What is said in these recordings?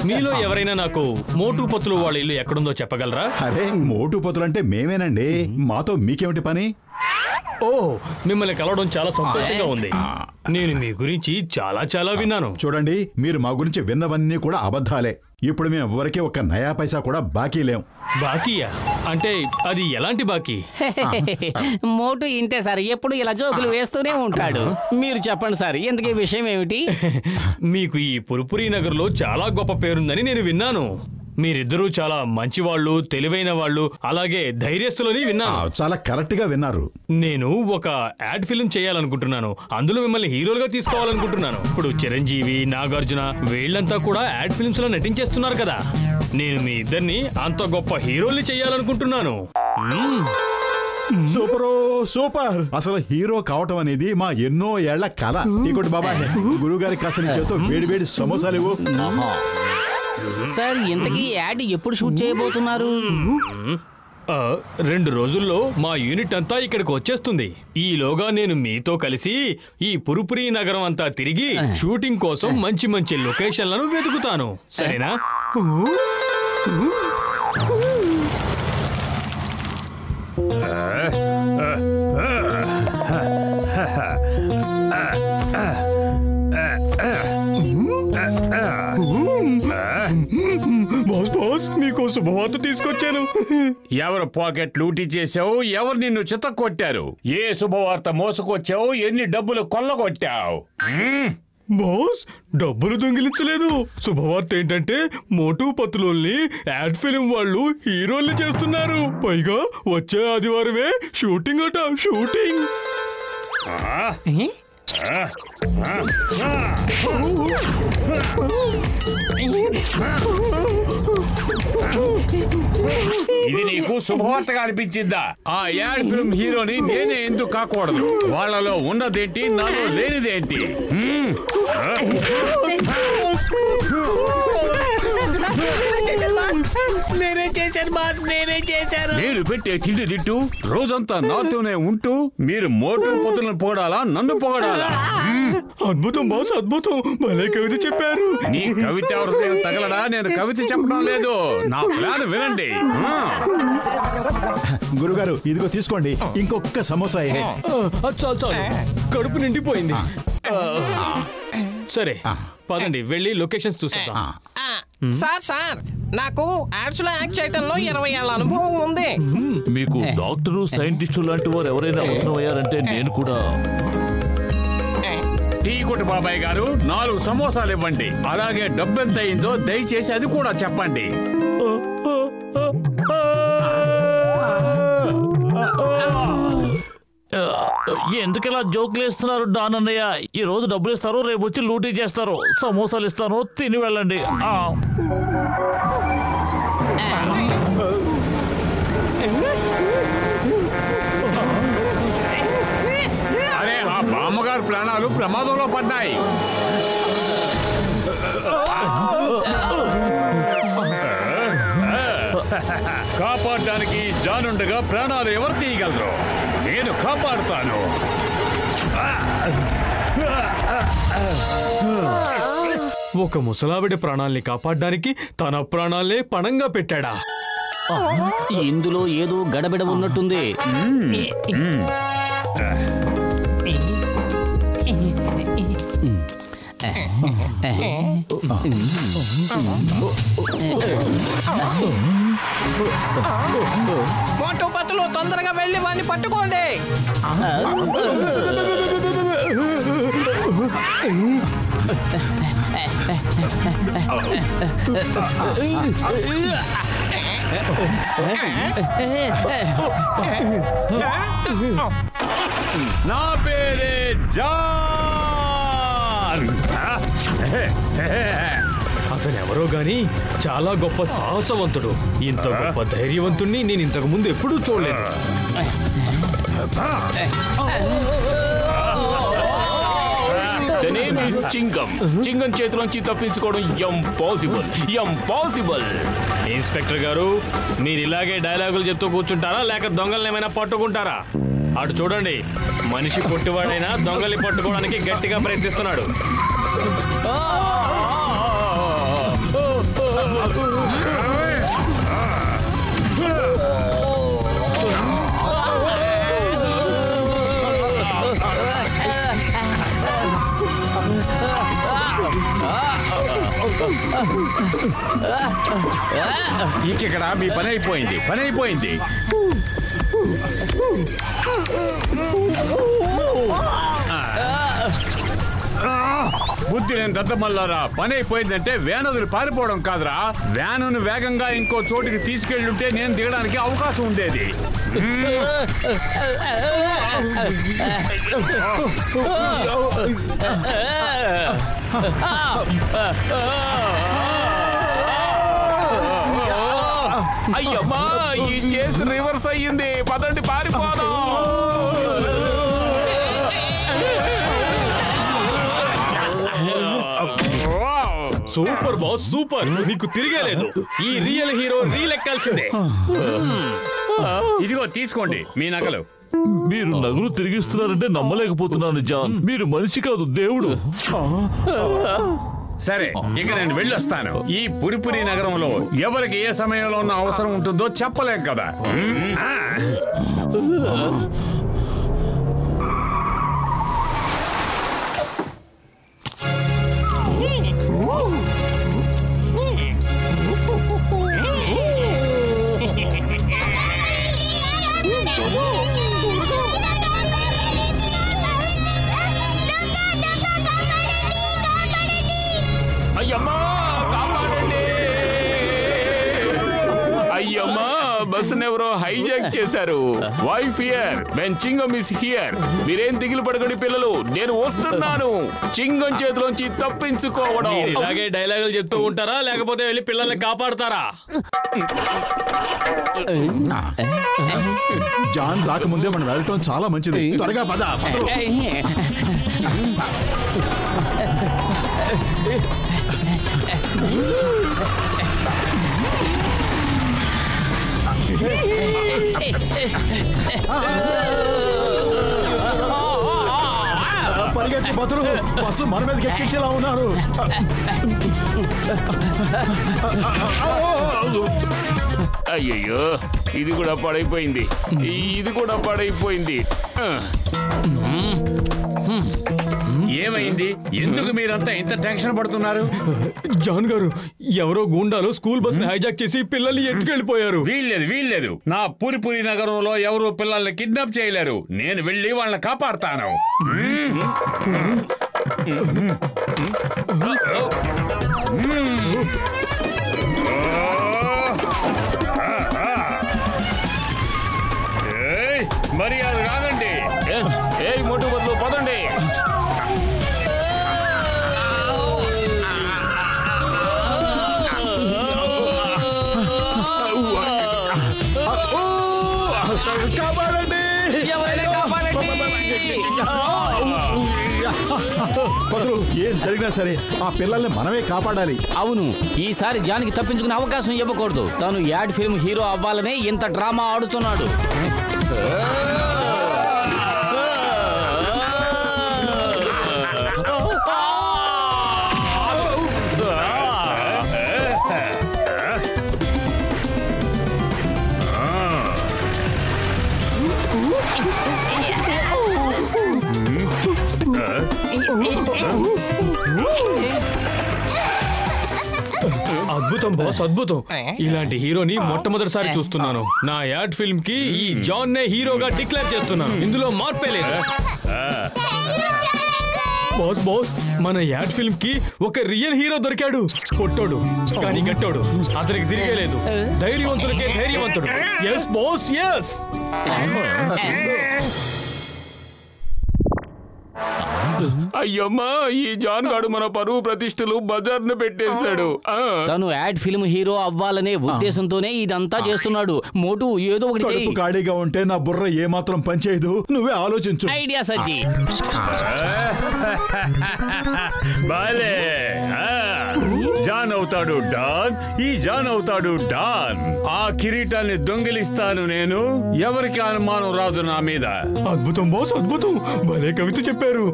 మీలో ఎవరైనా నాకు మోటు పత్తులు వాళ్ళ ఇల్లు ఎక్కడుందో చెప్పగలరా? అరే మోటు పత్తులు అంటే మేమేనండి, మాతో మీకేమిటి పని? ఓ, మిమ్మల్ని కలవడం చాలా సంతోషంగా ఉంది. నేను మీ గురించి చాలా విన్నాను. చూడండి, మీరు మా గురించి విన్నవన్నీ కూడా అబద్ధాలే. ఇప్పుడు మేము ఎవరికి ఒక నయా పైసా కూడా బాకీ లేం. బాకీయా? అంటే అది ఎలాంటి బాకీ? మోటు ఇంతే సార్, ఎప్పుడు ఇలా జోకులు వేస్తూనే ఉంటాడు. మీరు చెప్పండి సార్, ఇంతకీ విషయం ఏమిటి? మీకు ఈ పురుపురి నగర్లో చాలా గొప్ప పేరుందని నేను విన్నాను. మీరిద్దరూ చాలా మంచివాళ్ళు, తెలివైన వాళ్ళు, అలాగే ధైర్యస్తులని విన్నాను. చాలా కరెక్ట్ గా విన్నారు. నేను ఒక యాడ్ ఫిల్మ్ చేయాలనుకుంటున్నాను. అందులో మిమ్మల్ని హీరోలుగా తీసుకోవాలనుకుంటున్నాను. ఇప్పుడు చిరంజీవి, నాగార్జున వీళ్ళంతా కూడా యాడ్ ఫిల్మ్స్ లో నటించేస్తున్నారు కదా. నేను మీ ఇద్దరిని అంత గొప్ప హీరోల్ని చేయాలనుకుంటున్నాను. సూపర్. అసలు హీరో కావటం అనేది మా ఎన్నో ఏళ్ల కళ. ఇంకోటి బాబాయ్, గురువు గారి కాస్త నీ చేతో వేడి సమోసాలు ఇవ్వు. సార్, ఇంతకీ యాడ్ ఎప్పుడు షూట్ చేయబోతున్నారు? 2 రోజుల్లో మా యూనిట్ అంతా ఇక్కడికి వచ్చేస్తుంది. ఈలోగా నేను మీతో కలిసి ఈ పురుపురి నగరం అంతా తిరిగి షూటింగ్ కోసం మంచి లొకేషన్లను వెతుకుతాను. సరేనా? బాస్, మీకు శుభవార్త తీసుకొచ్చాను. ఎవరు పాకెట్ లూటీ చేసావు? ఎవరు నిన్ను చిత్త కొట్టారు? ఏ శుభవార్త మోసుకొచ్చావు? ఎన్ని డబ్బులు కొల్లగొట్టావు? బాస్, డబ్బులు దొంగిలించలేదు. శుభవార్త ఏంటంటే మోటు పత్తులోల్ని యాడ్ ఫిల్మ్ వాళ్ళు హీరోల్ని చేస్తున్నారు. పైగా వచ్చే ఆదివారమే షూటింగ్ అట. షూటింగ్ ఇది నీకు శుభవార్తగా అనిపించిందా? ఆ యాడ్ ఫిల్మ్ హీరోని నేనే ఎందుకు కాకూడదు? వాళ్ళలో ఉన్నదేంటి, నాలో లేనిదేంటి? నేను పెట్టే తిండి తిట్టు రోజంతా నాతోనే ఉంటూ మీరు మోటు పొత్తులను పోడాలా, నన్ను పోగడాలా? అద్భుతం బాస్, అద్భుతం. భలే కవిత చెప్పారు. నీ కవిత ఎవరితో తగలడా? నేను కవిత చెప్పడం లేదు, నా ప్లాన్ వినండి. గురుగారు, ఇదిగో తీసుకోండి, ఇంకొక సమోసా. చాలు, కడుపు నిండిపోయింది. సరే పదండి, వెళ్ళి లొకేషన్స్ చూసేద్దాం. సార్, నాకు యాడ్స్ లో యాక్ట్ చేయడంలో 20 ఏళ్ల అనుభవం ఉంది. మీకు డాక్టరు, సైంటిస్టు లాంటి వారు ఎవరైనా అవసరమయ్యారంటే నేను కూడా. టీ కొట్టు బాబాయ్ గారు, 4 సమోసాలు ఇవ్వండి. అలాగే డబ్బు ఎంత అయిందో దయచేసి అది కూడా చెప్పండి. ఎందుకు ఇలా జోకులు వేస్తున్నారు డానన్నయ్య? ఈ రోజు డబ్బులు ఇస్తారు, రేపు వచ్చి లూటీ చేస్తారు. సమోసాలు ఇస్తాను, తిని వెళ్ళండి. అరే, ఆ బామ్మగారు ప్రాణాలు ప్రమాదంలో పడ్డాయి. కాపాడడానికి జానుండగా ప్రాణాలు ఎవరు తీయగలరు? నేను కాపాడుతాను. ఒక ముసలావిడ ప్రాణాల్ని కాపాడడానికి తన ప్రాణాలే పణంగా పెట్టాడా? ఇందులో ఏదో గడబిడ ఉన్నట్టుంది. మోటు పత్తులు, తొందరగా వెళ్ళి వాళ్ళని పట్టుకోండి. నా పేరే జాన్. అతనెవరో గాని చాలా గొప్ప సాహసవంతుడు. ఇంత గొప్ప ధైర్యవంతుణ్ణి నేను ఇంతకు ముందు ఎప్పుడూ చూడలేదు. Danny, name is Chingam. Chingam చేతిలోంచి తప్పించుకోవడం ఇంపాసిబుల్. ఇన్స్పెక్టర్ గారు, మీరు ఇలాగే డైలాగులు చెప్తూ కూర్చుంటారా లేక దొంగల్ని ఏమైనా పట్టుకుంటారా? అటు చూడండి, మనిషి పొట్టివాడైనా దొంగల్ని పట్టుకోవడానికి గట్టిగా ప్రయత్నిస్తున్నాడు. ఇక్కడ మీ పని అయిపోయింది. బుద్ధి లేని దద్దమల్లారా, పని అయిపోయిందంటే వ్యాన్ వదిలి పారిపోవడం కాదురా. వ్యానును వేగంగా ఇంకో చోటికి తీసుకెళ్ళుంటే నేను దిగడానికి అవకాశం ఉండేది. అయ్యమ్మా, ఈ కేసు రివర్స్ అయ్యింది. పదండి పారిపోదాం. Super boss, super. మీకు తిరిగేలేదు. ఈ రియల్ హీరో రీలెక్కాల్సిందే. ఇదిగో తీసుకోండి మీ నగలు. మీరు నగలు తిరిగిస్తున్నారంటే నమ్మలేకపోతున్నాను జాన్. మీరు మనిషి కాదు, దేవుడు. సరే, ఇక నేను వెళ్ళొస్తాను. ఈ పురిపురి నగరంలో ఎవరికి ఏ సమయంలో ఉన్న అవసరం ఉంటుందో చెప్పలేం కదా. అయ్యమ్మా, బస్సును ఎవరో హైజాక్ చేశారు. Wife here, when చింగం is here. మీరేం దిగులు పడకండి పిల్లలు, నేను వస్తున్నాను. చింగం చేతిలోంచి తప్పించుకోవడం. ఇలాగే డైలాగులు చెప్తూ ఉంటారా లేకపోతే వెళ్ళి పిల్లల్ని కాపాడతారా? జాన్ రాకముందే మనం వెళ్ళటం చాలా మంచిది. త్వరగా పద. పరిగెత్తి బతులు, బస్సు మన మీదకి ఎక్కించేలా ఉన్నారు. అయ్యయ్యో, ఇది కూడా పడైపోయింది. ఏమైంది? ఎందుకు మీరంతా ఇంత టెన్షన్ పడుతున్నారు? జాన్ గారు, ఎవరో గూండాలు స్కూల్ బస్ ని హైజాక్ చేసి పిల్లల్ని ఎత్తుకెళ్ళిపోయారు. వీల్లేదు. నా పురిపురి నగరంలో ఎవరు పిల్లల్ని కిడ్నాప్ చేయలేరు. నేను వెళ్ళి వాళ్ళని కాపాడుతాను. మరి అది రాదండి. మోటు బదులు పదండి. కాపాడండి. ఏం జరిగినా సరే ఆ పిల్లల్ని మనమే కాపాడాలి. అవును, ఈసారి జాన్కి తప్పించుకునే అవకాశం ఇవ్వకూడదు. తను యాడ్ ఫిల్మ్ హీరో అవ్వాలనే ఇంత డ్రామా ఆడుతున్నాడు. అద్భుతం బాస్, అద్భుతం. ఇలాంటి హీరోని మొట్టమొదటిసారి చూస్తున్నాను. నా యాడ్ ఫిల్మ్ కి ఈ జాన్ నే హీరోగా డిక్లేర్ చేస్తున్నాను. ఇందులో మార్పే లేదు. బాస్, మన యాడ్ ఫిల్మ్ కి ఒక రియల్ హీరో దొరికాడు. పొట్టోడు కానీ గట్టోడు, అతనికి తిరిగేలేదు. ధైర్యవంతులకే ధైర్యవంతుడు. Yes boss, yes. అయ్యమ్మా ఈ జాన్ గాడు మన పరువు ప్రతిష్టలు బజార్ను పెట్టేశాడు. తను యాడ్ ఫిల్మ్ హీరో అవ్వాలనే ఉద్దేశంతోనే ఇదంతా చేస్తున్నాడు. మోటు ఏదో ఒకటి కడుపు చెయ్యి. ఖాళీగా ఉంటే నా బుర్ర ఏమాత్రం పనిచేయదు. నువ్వే ఆలోచించు. ఐడియా సజ్జి. బాలే జాన్ అవుతాడు డాన్, ఈ జాన్ అవుతాడు డాన్. ఆ కిరీటాన్ని దొంగిలిస్తాను నేను, ఎవరికి అనుమానం రాదు నా మీద. అద్భుతం బాస్, అద్భుతం. భలే కవిత చెప్పారు.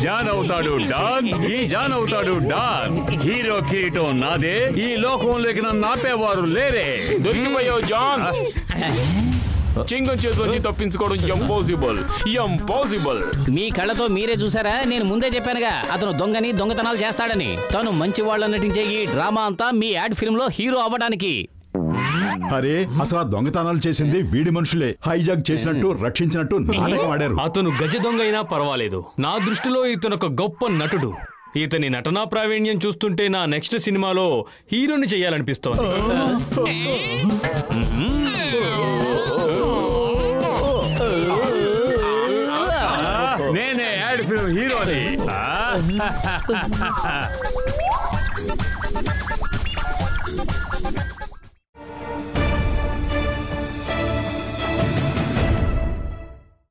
జాన్ అవుతాడు డాన్, ఈ జాన్ అవుతాడు డాన్. హీరో కిరీటం నాదే, ఈ లోకంలోకి నన్ను ఆపేవారు లేరే. దొరికిపోయావు జాన్. చింగం చేతిలోంచి తప్పించుకోవడం ఇంపాసిబుల్, ఇంపాసిబుల్. మీ కళ్ళతో మీరే చూసారా? నేను ముందే చెప్పానుగా అతను దొంగని, దొంగతనాలు చేస్తాడని. తను మంచి వాళ్ళ నటించే ఈ డ్రామా అంతా మీ యాడ్ ఫిల్మ్ లో హీరో అవ్వడానికి. అరే అసలు ఆ దొంగతనాలు చేసింది వీడి మనుషులే. హైజాక్ చేసినట్టు, రక్షించినట్టు నాటకం ఆడారు. అతను గజ దొంగ అయినా పర్వాలేదు, నా దృష్టిలో ఇతను ఒక గొప్ప నటుడు. ఇతని నటనా ప్రావీణ్యం చూస్తుంటే నా నెక్స్ట్ సినిమాలో హీరోని చేయాలనిపిస్తోంది. నేనే యాడ్ ఫిల్మ్ హీరోని.